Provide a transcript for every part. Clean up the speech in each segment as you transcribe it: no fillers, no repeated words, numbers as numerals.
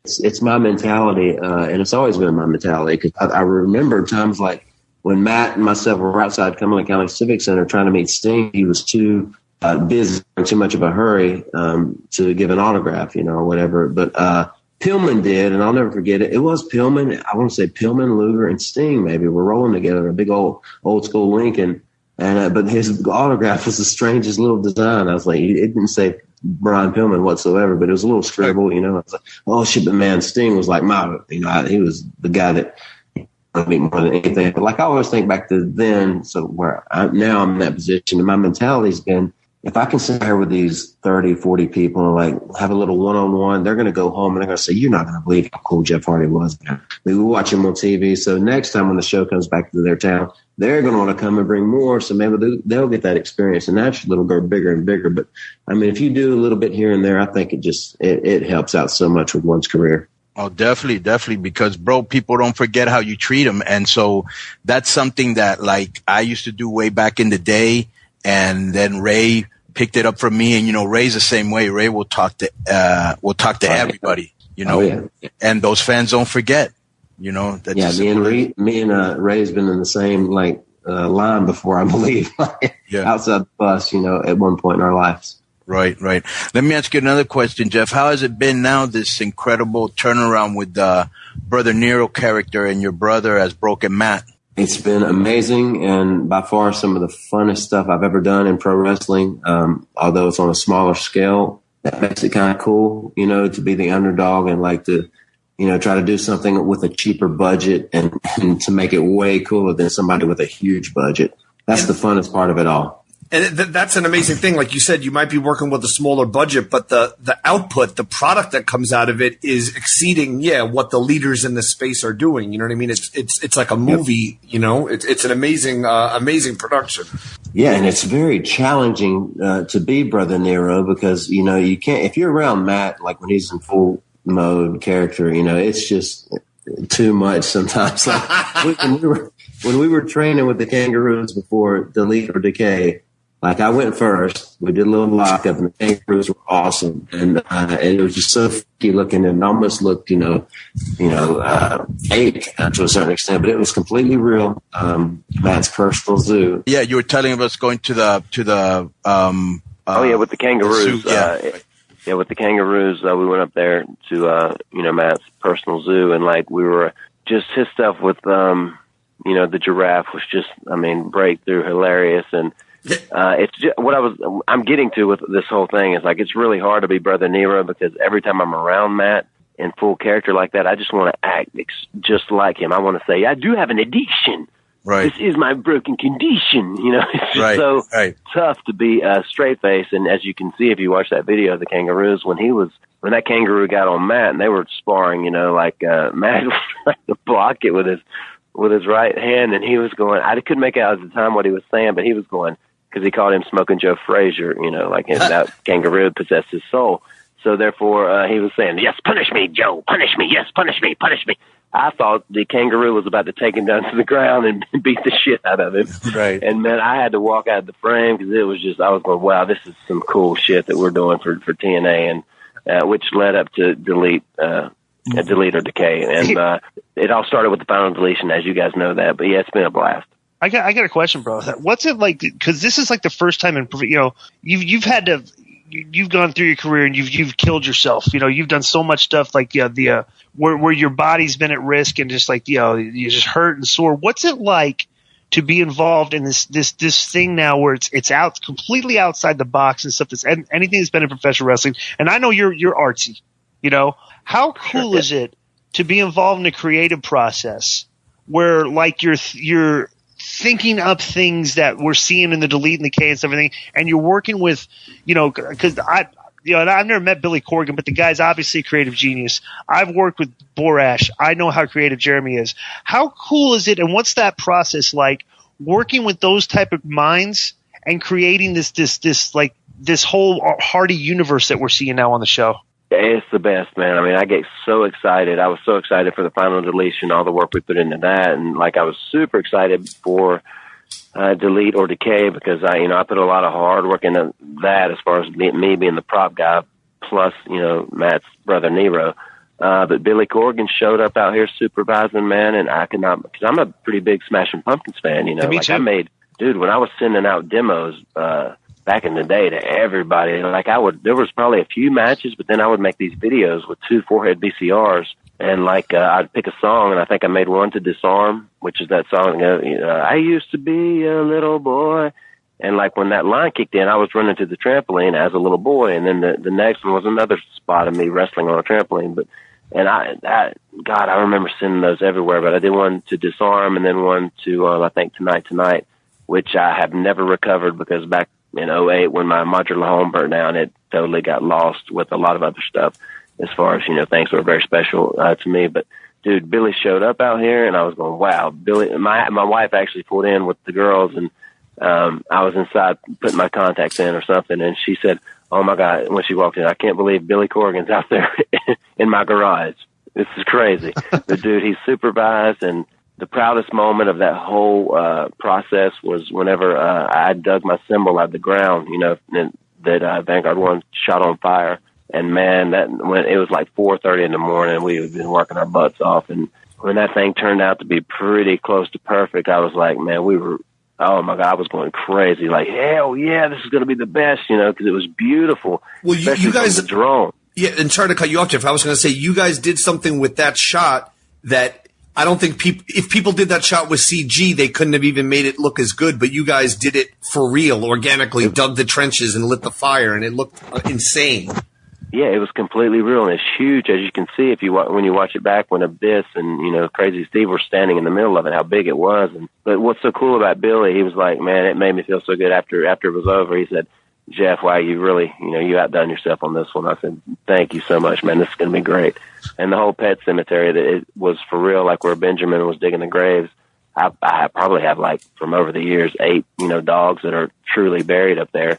it's my mentality, and it's always been my mentality, because I remember times like when Matt and myself were outside Cumberland County Civic Center trying to meet Sting. He was too busy, in too much of a hurry to give an autograph, or whatever. But Pillman did, and I'll never forget it. It was Pillman. I want to say Pillman, Luger, and Sting maybe were rolling together in a big old school Lincoln. And but his autograph was the strangest little design. I was like, it didn't say Brian Pillman whatsoever, but it was a little scribble, I was like, oh shit, but man, Sting was like he was the guy that I mean more than anything. But like I always think back to then, so where now I'm in that position, and my mentality's been, if I can sit here with these 30, 40 people and like have a little one-on-one, they're going to go home and they're going to say, you're not going to believe how cool Jeff Hardy was. We watch him on TV. So next time when the show comes back to their town, they're going to want to come and bring more. So maybe they'll get that experience, and naturally it'll go bigger and bigger. But I mean, if you do a little bit here and there, I think it helps out so much with one's career. Oh, definitely. Because bro, people don't forget how you treat them. And so that's something that like I used to do way back in the day. And then Ray picked it up from me, and Ray's the same way. Ray will talk to everybody, Oh, yeah. And those fans don't forget, That's me and Ray's been in the same line before, I believe, outside the bus, at one point in our lives. Right. Let me ask you another question, Jeff. How has it been now, this incredible turnaround with the Brother Nero character and your brother as Broken Matt? It's been amazing, and by far some of the funnest stuff I've ever done in pro wrestling. Although it's on a smaller scale, that makes it kind of cool, to be the underdog and like to, try to do something with a cheaper budget and to make it way cooler than somebody with a huge budget. That's the funnest part of it all. And that's an amazing thing. Like you said, you might be working with a smaller budget, but the output, the product that comes out of it is exceeding, what the leaders in the space are doing. You know what I mean? It's like a movie, it's an amazing production. Yeah. And it's very challenging to be Brother Nero, because, you can't, if you're around Matt, like when he's in full mode character, it's just too much sometimes. Like when we were training with the Kangaroos before Delete or Decay, like I went first, we did a little lockup, and the Kangaroos were awesome, and it was just so freaky looking, and almost looked, fake to a certain extent, but it was completely real. Matt's personal zoo. Yeah, you were telling us going to the with the Kangaroos. Zoo, with the Kangaroos, we went up there to Matt's personal zoo, and like we were just his stuff with the giraffe was just, breakthrough, hilarious. And it's just, I'm getting to with this whole thing is like, it's really hard to be Brother Nero, because every time I'm around Matt in full character like that, I just want to act just like him. I want to say, I do have an addiction. Right. This is my broken condition. It's just tough to be straight face. And as you can see, if you watch that video of the Kangaroos, when that kangaroo got on Matt and they were sparring, Matt was trying to block it with his right hand, and he was going, I couldn't make out at the time what he was saying, but he was going, because he called him Smoking Joe Frazier, like that kangaroo possessed his soul. So therefore, he was saying, yes, punish me, Joe, punish me, yes, punish me. I thought the kangaroo was about to take him down to the ground and beat the shit out of him. Right. And man, I had to walk out of the frame, because it was just, I was going, wow, this is some cool shit that we're doing for TNA, and which led up to Delete or Decay. And it all started with the final deletion, as you guys know that. But yeah, it's been a blast. I got a question, bro. What's it like? Because this is like the first time in, you've had to, you've gone through your career and you've killed yourself. You've done so much stuff, like where your body's been at risk and just like you're just hurt and sore. What's it like to be involved in this thing now, where it's out completely outside the box and stuff that's anything that's been in professional wrestling? And I know you're artsy. How cool is it to be involved in a creative process where like you're thinking up things that we're seeing in the Delete and the K and stuff, everything, and you're working with, because I've never met Billy Corgan, but the guy's obviously a creative genius. I've worked with Borash. I know how creative Jeremy is. How cool is it, and what's that process like, working with those type of minds and creating this whole Hardy universe that we're seeing now on the show? It's the best, man. I get so excited. I was so excited for the final deletion, all the work we put into that. And like, I was super excited for Delete or Decay, because I put a lot of hard work into that as far as me being the prop guy, plus, Matt's Brother Nero. But Billy Corgan showed up out here supervising, man, and I could not, because I'm a pretty big Smashing Pumpkins fan, you know. Me like too. When I was sending out demos back in the day to everybody, like there was probably a few matches, but then I would make these videos with 2 4-head VCRs, and like I'd pick a song, and I think I made one to Disarm, which is that song, I used to be a little boy. And like when that line kicked in, I was running to the trampoline as a little boy, and then the next one was another spot of me wrestling on a trampoline. And I remember sending those everywhere. But I did one to Disarm, and then one to I think Tonight, which I have never recovered because back in 2008 when my modular home burnt down, it totally got lost with a lot of other stuff. As far as things were very special to me. But dude, Billy showed up out here, and I was going, wow, Billy. My wife actually pulled in with the girls, and I was inside putting my contacts in or something, and she said, oh my God, when she walked in, I can't believe Billy Corgan's out there in my garage. This is crazy. But dude, he supervised, and the proudest moment of that whole process was whenever I dug my cymbal out of the ground, that Vanguard 1 shot on fire. And man, when it was like 4:30 in the morning, we had been working our butts off, and when that thing turned out to be pretty close to perfect, I was like, man, oh my God, I was going crazy. Like, hell yeah, this is going to be the best, because it was beautiful. Well, you guys, the drone. Yeah, and sorry to cut you off, Jeff. I was going to say, you guys did something with that shot that I don't think if people did that shot with CG, they couldn't have even made it look as good, but you guys did it for real, organically, dug the trenches and lit the fire, and it looked insane. Yeah, it was completely real, and it's huge, as you can see when you watch it back. When Abyss and Crazy Steve were standing in the middle of it, how big it was. But what's so cool about Billy? He was like, man, it made me feel so good after it was over. He said, Jeff, wow, you really, you outdone yourself on this one. I said, thank you so much, man. This is going to be great. And the whole pet cemetery, that it was for real, like where Benjamin was digging the graves. I probably have from over the years 8 dogs that are truly buried up there.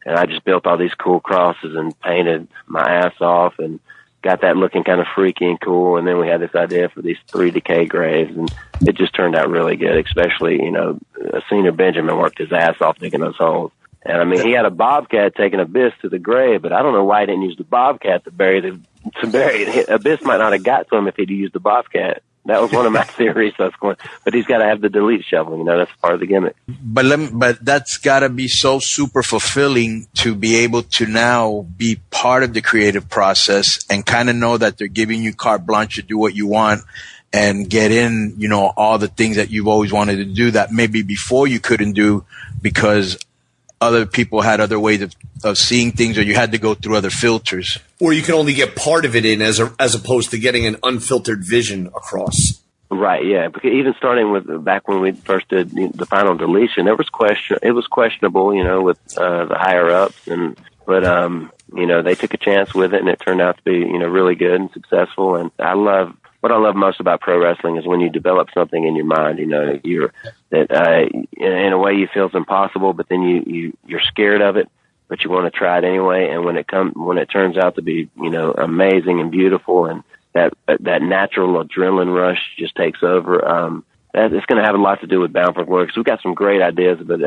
And I just built all these cool crosses and painted my ass off and got that looking kind of freaky and cool. And then we had this idea for these 3 decay graves, and it just turned out really good, especially, Senior Benjamin worked his ass off digging those holes. And I mean, he had a bobcat taking Abyss to the grave, but I don't know why he didn't use the bobcat to bury it. Abyss might not have got to him if he'd used the bobcat. That was one of my theories. But he's got to have the delete shovel. That's part of the gimmick. But that's got to be so super fulfilling to be able to now be part of the creative process and kind of know that they're giving you carte blanche to do what you want and get in, all the things that you've always wanted to do that maybe before you couldn't do because other people had other ways of seeing things, or you had to go through other filters. Or you can only get part of it in as opposed to getting an unfiltered vision across. Right, yeah. Because even starting with back when we first did the final deletion, it was questionable, with the higher ups, but they took a chance with it, and it turned out to be really good and successful. And what I love most about pro wrestling is when you develop something in your mind, you're that in a way you feel it's impossible, but then you're scared of it, but you want to try it anyway. And when it turns out to be, amazing and beautiful, and that natural adrenaline rush just takes over, it's going to have a lot to do with Bound for Glory, because we've got some great ideas, but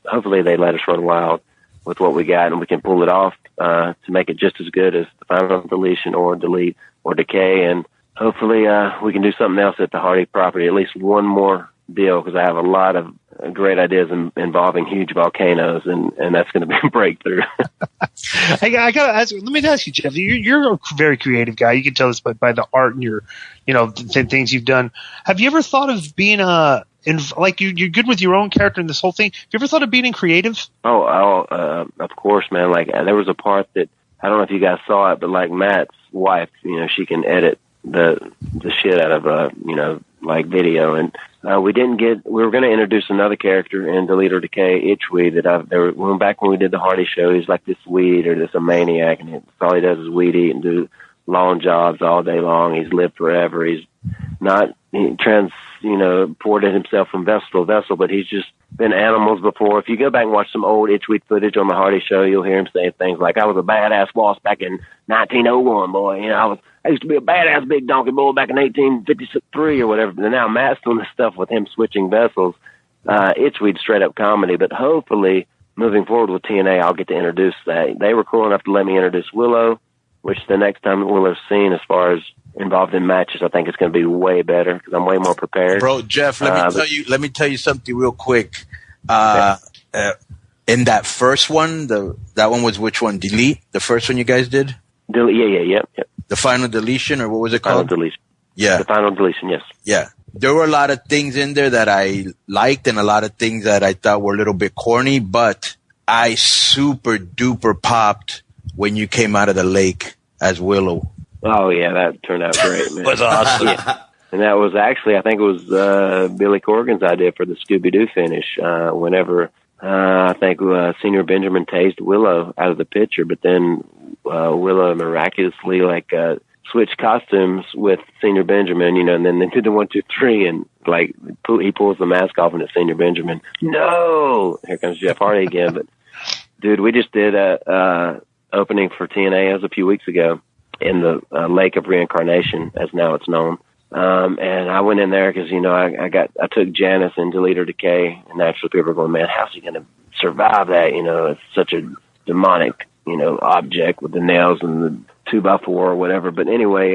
hopefully they let us run wild with what we got, and we can pull it off to make it just as good as the final deletion or delete or decay. And hopefully we can do something else at the Hardy property, at least one more deal, because I have a lot of great ideas involving huge volcanoes, and that's going to be a breakthrough. Hey, I gotta ask. Let me ask you, Jeff. You're a very creative guy. You can tell this by the art and your, things you've done. Have you ever thought of being you're good with your own character in this whole thing? Have you ever thought of being creative? Of course, man. There was a part that I don't know if you guys saw it, but Matt's wife, she can edit the shit out of video, and we were going to introduce another character in Delete or Decay, Itchweed, back when we did the Hardy show, he's like this weed or this a maniac, and all he does is weed eat and do long jobs all day long. He's lived forever. He's not transported himself from vessel to vessel, but he's just been animals before. If you go back and watch some old Itchweed footage on the Hardy show, you'll hear him say things like, I was a badass boss back in 1901, boy. I used to be a badass big donkey bull back in 1853 or whatever. But now Matt's doing this stuff with him switching vessels. Itchweed straight up comedy, but hopefully moving forward with TNA, I'll get to introduce that. They were cool enough to let me introduce Willow which the next time we'll have seen as far as involved in matches, I think it's going to be way better because I'm way more prepared. Bro, Jeff, let me tell you something real quick. In that first one, that one was which one? Delete? The first one you guys did? Yep. The final deletion, or what was it called? Final deletion. Yeah. The final deletion, yes. Yeah. There were a lot of things in there that I liked and a lot of things that I thought were a little bit corny, but I super duper popped when you came out of the lake as Willow. Oh, yeah, that turned out great, man. It was awesome. Yeah. And that was actually, I think it was Billy Corgan's idea for the Scooby-Doo finish. Whenever I think Senior Benjamin tased Willow out of the picture, but then Willow miraculously switched costumes with Senior Benjamin, and then they did the 1, 2, 3, and he pulls the mask off and it's Senior Benjamin. No, here comes Jeff Hardy again. But dude, we just did a opening for TNA as a few weeks ago in the Lake of Reincarnation, as now it's known. And I went in there because I took Janice into Leader Decay, and naturally people were going, man, how's he going to survive that? It's such a demonic object with the nails and the 2x4 or whatever. But anyway,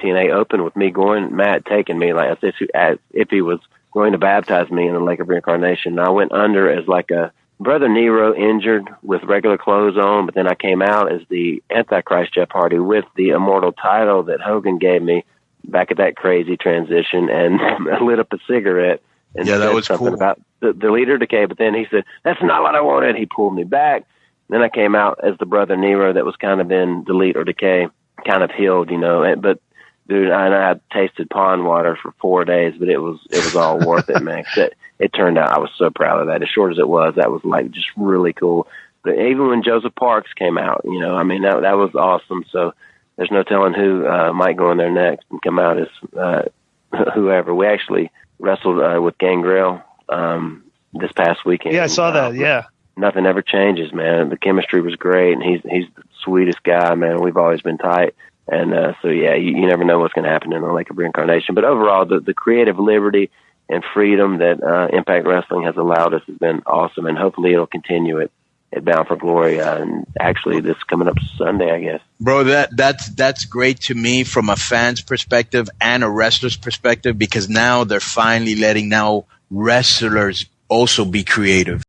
TNA opened with me going, Matt taking me as if he was going to baptize me in the Lake of Reincarnation. And I went under as like a Brother Nero injured with regular clothes on, but then I came out as the Antichrist Jeff Hardy with the immortal title that Hogan gave me back at that crazy transition, and I lit up a cigarette and said that was something cool about the Leader Decay. But then he said, that's not what I wanted. He pulled me back. Then I came out as the Brother Nero that was kind of in Delete or Decay, kind of healed, But dude, I had tasted pond water for 4 days, but it was all worth it, man. It turned out, I was so proud of that. As short as it was, that was just really cool. But even when Joseph Parks came out, that was awesome. So there's no telling who might go in there next and come out as whoever. We actually wrestled with Gangrel this past weekend. Yeah, I saw that. Yeah. Nothing ever changes, man. The chemistry was great, and he's the sweetest guy, man. We've always been tight. And so, yeah, you never know what's going to happen in the Lake of Reincarnation. But overall, the creative liberty and freedom that Impact Wrestling has allowed us has been awesome, and hopefully it'll continue at Bound for Glory. And actually, this coming up Sunday, I guess. Bro, that's great to me from a fan's perspective and a wrestler's perspective, because now they're finally letting wrestlers also be creative.